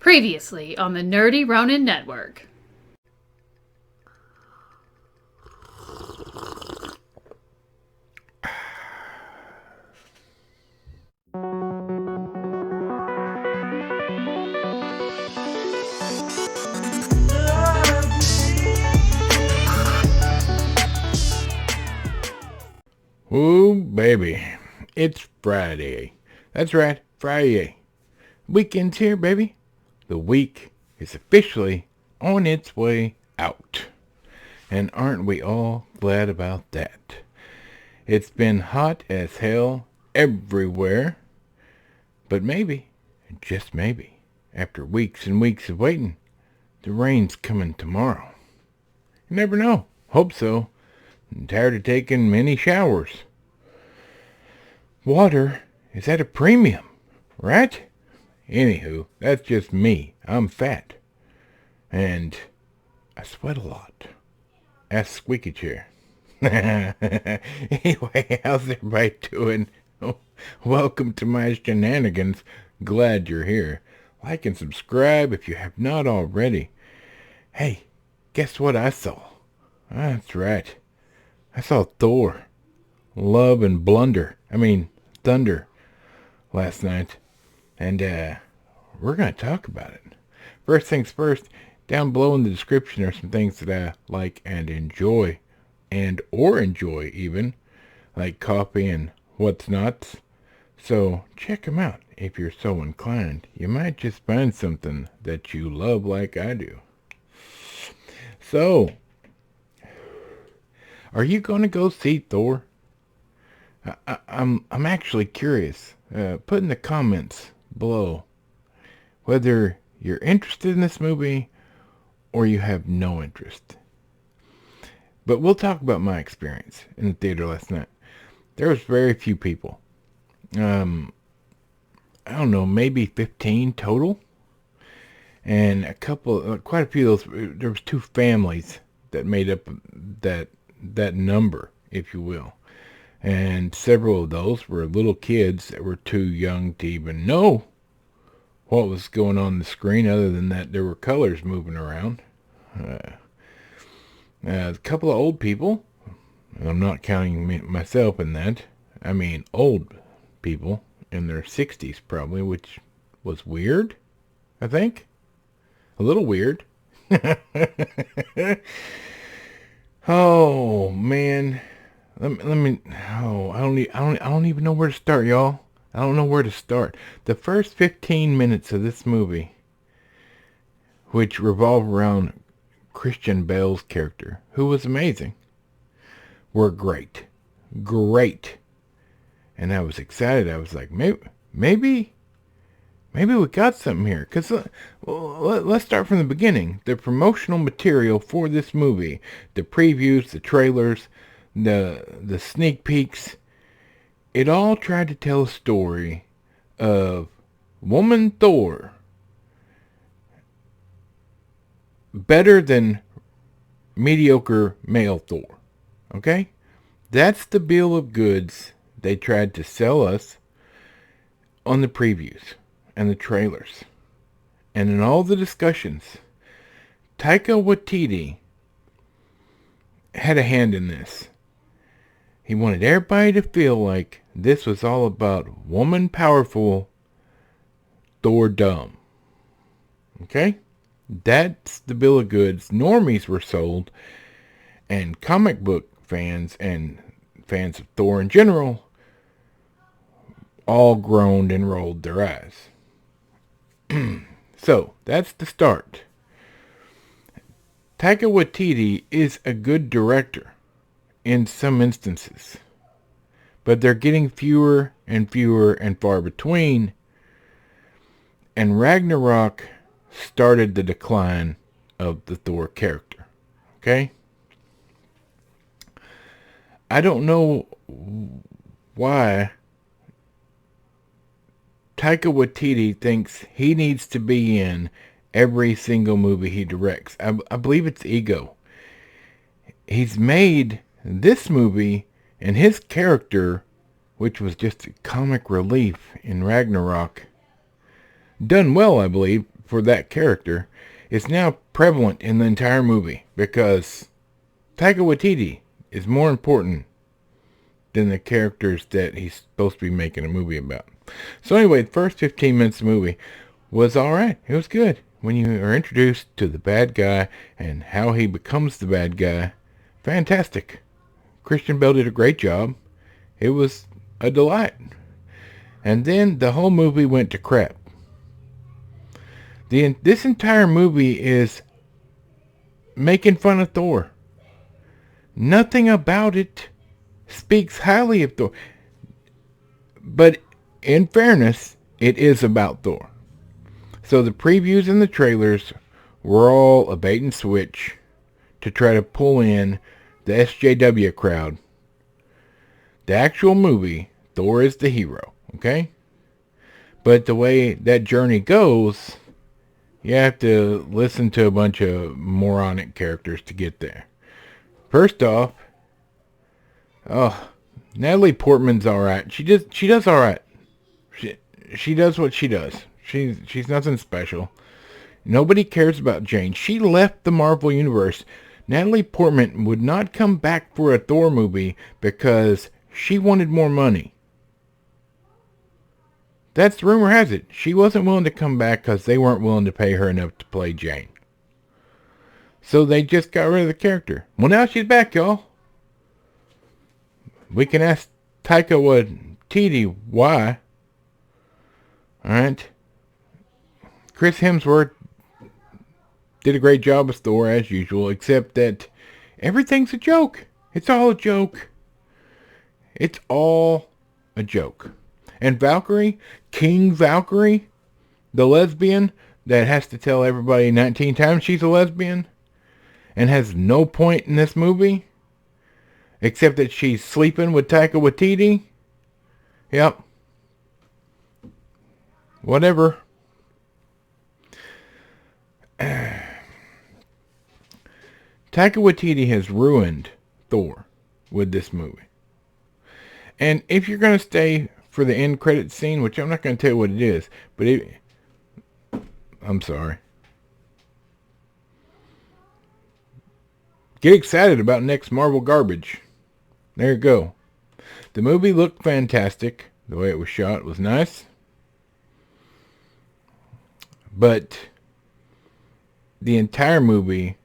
Previously on the Nerdy Ronin Network. Ooh, baby. It's Friday. That's right, Friday. Weekend's here, baby. The week is officially on its way out. And aren't we all glad about that? It's been hot as hell everywhere. But maybe, just maybe, after weeks and weeks of waiting, the rain's coming tomorrow. You never know. Hope so. I'm tired of taking many showers. Water is at a premium, right? Anywho, that's just me. I'm fat. And I sweat a lot. Ask Squeaky Chair. Anyway, how's everybody doing? Welcome to my shenanigans. Glad you're here. Like and subscribe if you have not already. Hey, guess what I saw? That's right. I saw Thor, Love and Thunder last night. And we're going to talk about it. First things first, down below in the description are some things that I like and enjoy. Or enjoy even. Like coffee and what's not. So check them out if you're so inclined. You might just find something that you love like I do. So, are you going to go see Thor? I'm actually curious. Put in the comments below whether you're interested in this movie or you have no interest. But we'll talk about my experience in the theater last night. There was very few people. I don't know, maybe 15 total. And quite a few of those, there was two families that made up that number, if you will. And several of those were little kids that were too young to even know what was going on the screen, other than that there were colors moving around. A couple of old people, and I'm not counting myself in that. I mean old people in their 60s probably, which was weird, I think. A little weird. Oh, man. I don't even know where to start, y'all. I don't know where to start. The first 15 minutes of this movie, which revolve around Christian Bale's character, who was amazing, were great. Great. And I was excited. I was like, maybe we got something here. Because let's start from the beginning. The promotional material for this movie, the previews, the trailers, the sneak peeks, it all tried to tell a story of woman Thor better than mediocre male Thor. Okay? That's the bill of goods they tried to sell us on the previews and the trailers. And in all the discussions, Taika Waititi had a hand in this. He wanted everybody to feel like this was all about woman powerful, Thor dumb. Okay? That's the bill of goods normies were sold, and comic book fans and fans of Thor in general all groaned and rolled their eyes. So, that's the start. Taika Waititi is a good director in some instances, but they're getting fewer and fewer and far between, and Ragnarok started the decline of the Thor character. Okay? I don't know why Taika Waititi thinks he needs to be in every single movie he directs. I believe it's ego. He's made this movie and his character, which was just a comic relief in Ragnarok, done well, I believe, for that character is now prevalent in the entire movie because Taika Waititi is more important than the characters that he's supposed to be making a movie about. So anyway, the first 15 minutes of the movie was alright. It was good. When you are introduced to the bad guy and how he becomes the bad guy, fantastic. Christian Bale did a great job. It was a delight. And then the whole movie went to crap. This entire movie is making fun of Thor. Nothing about it speaks highly of Thor. But in fairness, it is about Thor. So the previews and the trailers were all a bait and switch to try to pull in the SJW crowd. The actual movie, Thor is the hero, okay? But the way that journey goes, you have to listen to a bunch of moronic characters to get there. First off, Natalie Portman's alright. She does alright. She does what she does. She's nothing special. Nobody cares about Jane. She left the Marvel Universe. Natalie Portman would not come back for a Thor movie because she wanted more money. That's the rumor has it. She wasn't willing to come back because they weren't willing to pay her enough to play Jane. So they just got rid of the character. Well, now she's back, y'all. We can ask Taika Waititi why. Alright. Chris Hemsworth did a great job as Thor as usual, except that everything's a joke. It's all a joke. It's all a joke. And Valkyrie, King Valkyrie, the lesbian that has to tell everybody 19 times she's a lesbian and has no point in this movie except that she's sleeping with Taika Waititi. Yep. Whatever. Taika Waititi has ruined Thor with this movie. And if you're going to stay for the end credit scene, which I'm not going to tell you what it is, but I'm sorry. Get excited about next Marvel garbage. There you go. The movie looked fantastic. The way it was shot was nice. But the entire movie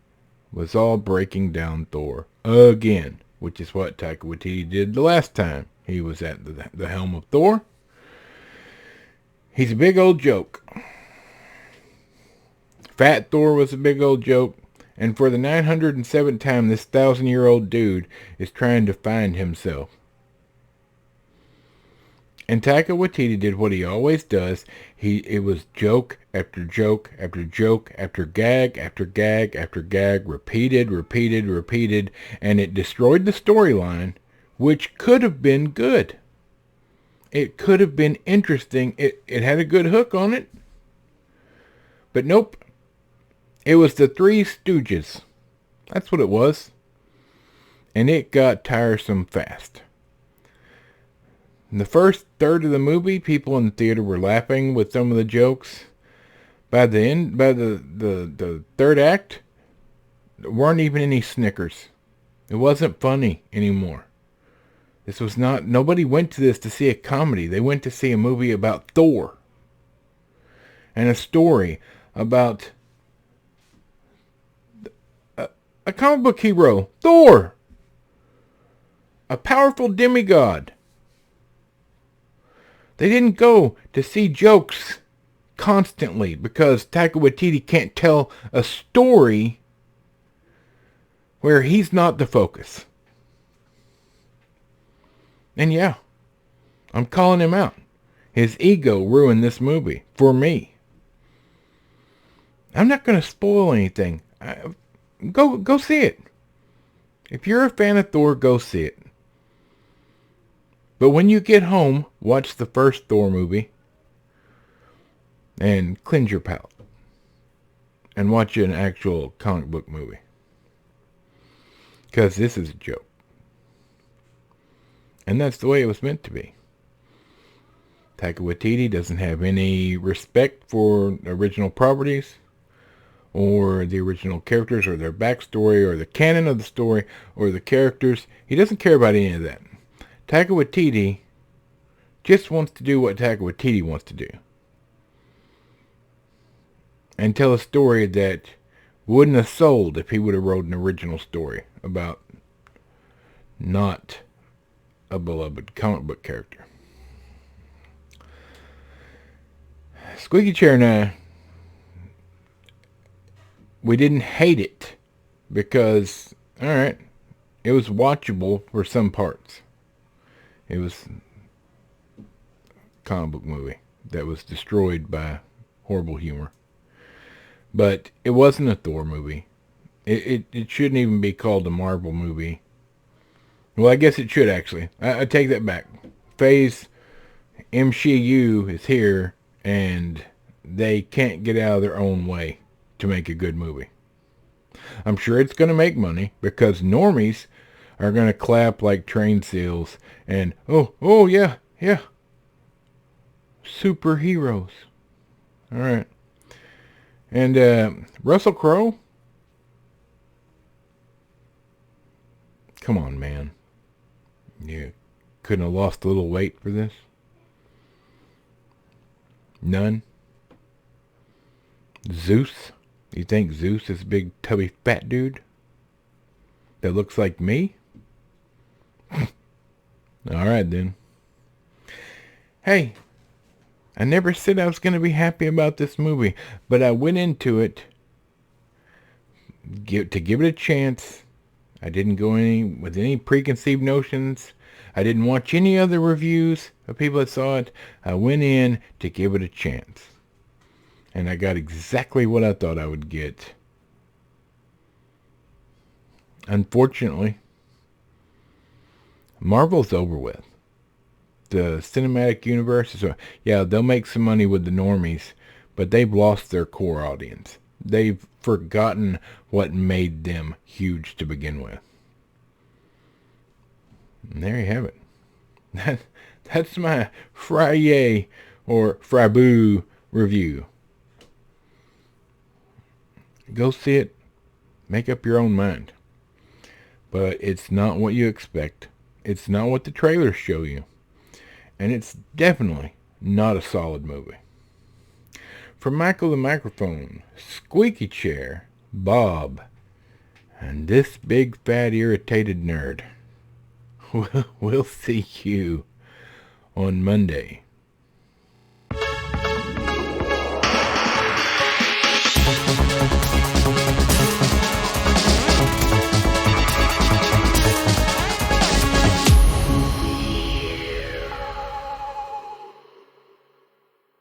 was all breaking down Thor again, which is what Taika Waititi did the last time he was at the helm of Thor. He's a big old joke. Fat Thor was a big old joke. And for the 907th time, this 1,000-year-old dude is trying to find himself. And Taika Waititi did what he always does. It was joke after joke after joke after gag after gag after gag, repeated, and it destroyed the storyline, which could have been good. It could have been interesting. It had a good hook on it. But nope. It was the Three Stooges. That's what it was. And it got tiresome fast. In the first third of the movie, people in the theater were laughing with some of the jokes. By the third act, there weren't even any snickers. It wasn't funny anymore. This was not, nobody went to this to see a comedy. They went to see a movie about Thor. And a story about a comic book hero, Thor. A powerful demigod. They didn't go to see jokes constantly because Taika Waititi can't tell a story where he's not the focus. And yeah, I'm calling him out. His ego ruined this movie for me. I'm not going to spoil anything. Go see it. If you're a fan of Thor, go see it. But when you get home, watch the first Thor movie and cleanse your palate. And watch an actual comic book movie. Because this is a joke. And that's the way it was meant to be. Taika Waititi doesn't have any respect for original properties or the original characters or their backstory or the canon of the story or the characters. He doesn't care about any of that. Taika Waititi just wants to do what Taika Waititi wants to do. And tell a story that wouldn't have sold if he would have wrote an original story about not a beloved comic book character. Squeaky Chair and I, we didn't hate it because, alright, it was watchable for some parts. It was a comic book movie that was destroyed by horrible humor. But it wasn't a Thor movie. It shouldn't even be called a Marvel movie. Well, I guess it should actually. I take that back. Phase MCU is here, and they can't get out of their own way to make a good movie. I'm sure it's going to make money because normies are going to clap like trained seals and, oh yeah, superheroes. All right. And Russell Crowe? Come on, man. You couldn't have lost a little weight for this? None? Zeus? You think Zeus is a big, tubby, fat dude that looks like me? Alright, then. Hey, I never said I was going to be happy about this movie, but I went into it to give it a chance. I didn't go with any preconceived notions. I didn't watch any other reviews of people that saw it. I went in to give it a chance. And I got exactly what I thought I would get. Unfortunately, Marvel's over with. The cinematic universe is, yeah, they'll make some money with the normies, but they've lost their core audience. They've forgotten what made them huge to begin with. And there you have it. That's my Friday or Fraboo review. Go see it. Make up your own mind. But it's not what you expect. It's not what the trailers show you. And it's definitely not a solid movie. From Michael the Microphone, Squeaky Chair, Bob, and this big fat irritated nerd. We'll see you on Monday.